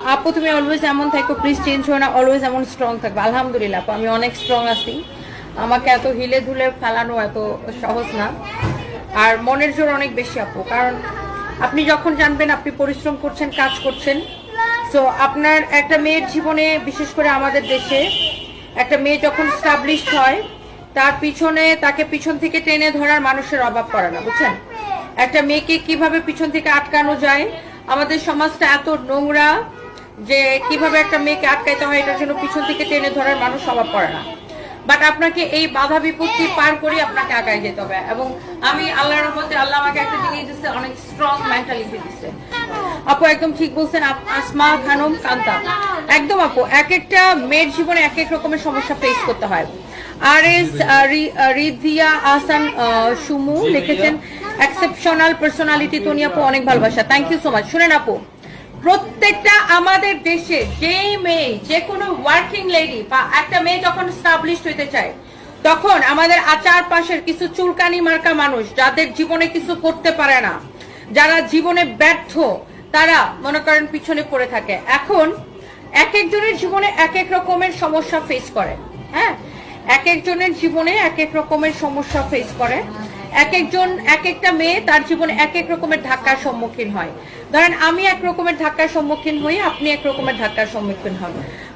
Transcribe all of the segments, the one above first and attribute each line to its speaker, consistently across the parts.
Speaker 1: আপু তুমি অলওয়েজ এমন থাকো, প্লিজ চেঞ্জ হো না, অলওয়েজ এমন স্ট্রং থাকবে। আলহামদুলিল্লাহ আপু, আমি অনেক স্ট্রং আছি। আমাকে এত হিলে ধুলে ফেলানো এত সহজ না, আর মনের জোর অনেক বেশি আপু। কারণ আপনি যখন জানবেন আপনি পরিশ্রম করছেন, কাজ করছেন, সো আপনার একটা মেয়ের জীবনে, বিশেষ করে আমাদের দেশে একটা মেয়ে যখন স্টাবলিশড হয়, তার পিছনে তাকে পিছন থেকে টেনে ধরার মানুষের অভাব পড়ে না, বুঝছেন? একটা মেয়েকে কিভাবে পিছন থেকে আটকানো যায়, আমাদের সমাজটা এত নোংরা যে কিভাবে একটা মেয়েকে আটকাইতে হয় এটার জন্য পিছন থেকে টেনে ধরার মানুষ অভাব পড়ে না। বাট আপনাকে এই বাধা বিপত্তি পার করে আপনাকে আগায় যেতে হবে। এবং আমি আল্লাহর রহমতে, আল্লাহ আমাকে একটা জিনিস দিচ্ছে, অনেক স্ট্রং মেন্টালিটি দিচ্ছে। আপু একদম ঠিক বলছেন, আসমা খানম কান্তা, একদম আপু। এক একটা মেয়ের জীবনে এক এক রকমের সমস্যা ফেস করতে হয়। আর এস রিদিয়া আহসান সুমু লিখেছেন এক্সেপশনাল পার্সোনালিটি, তনি আপু অনেক ভালোবাসা, থ্যাংক ইউ সো মাচ। শুনেন আপু, প্রত্যেকটা আমাদের দেশে যেই মেয়ে, যে কোনো ওয়ার্কিং লেডি বা একটা মেয়ে যখন স্টাবলিশড হইতে চায়, তখন আমাদের আচার পাশের কিছু চুলকানি মার্কা মানুষ, যাদের জীবনে কিছু করতে পারে না, যারা জীবনে ব্যর্থ, তারা মনে করেন পিছনে পড়ে থাকে। এখন এক একজনের জীবনে এক এক রকমের সমস্যা ফেস করে। হ্যাঁ, এক একজনের জীবনে এক এক রকমের সমস্যা ফেস করে। এক একজন, এক একটা মেয়ে তার জীবনে এক এক রকমের ধাক্কার সম্মুখীন হয়। ধরেন আমি এক রকমের ধাক্কার সম্মুখীন হই, আপনি এক রকমের ধাক্কার সম্মুখীন হন।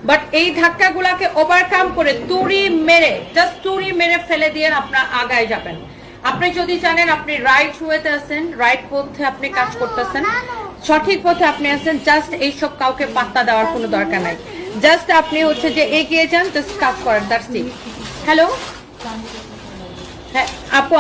Speaker 1: বাট এই ধাক্কাগুলাকে ওভারকাম করে তুড়ি মেরে, জাস্ট তুড়ি মেরে ফেলে দিয়ে আপনার আগায় যাবেন। আপনি যদি জানেন আপনি রাইট ওয়েতে আছেন, রাইট পথে আপনি কাজ করতেছেন, সঠিক পথে আপনি আছেন, জাস্ট এইসব কাউকে পাত্তা দেওয়ার কোনো দরকার নাই। জাস্ট আপনি হচ্ছে যে এগিয়ে যান, জাস্ট কাজ করেন, দ্যাটস ইট। হ্যালো, হ্যাঁ আপু।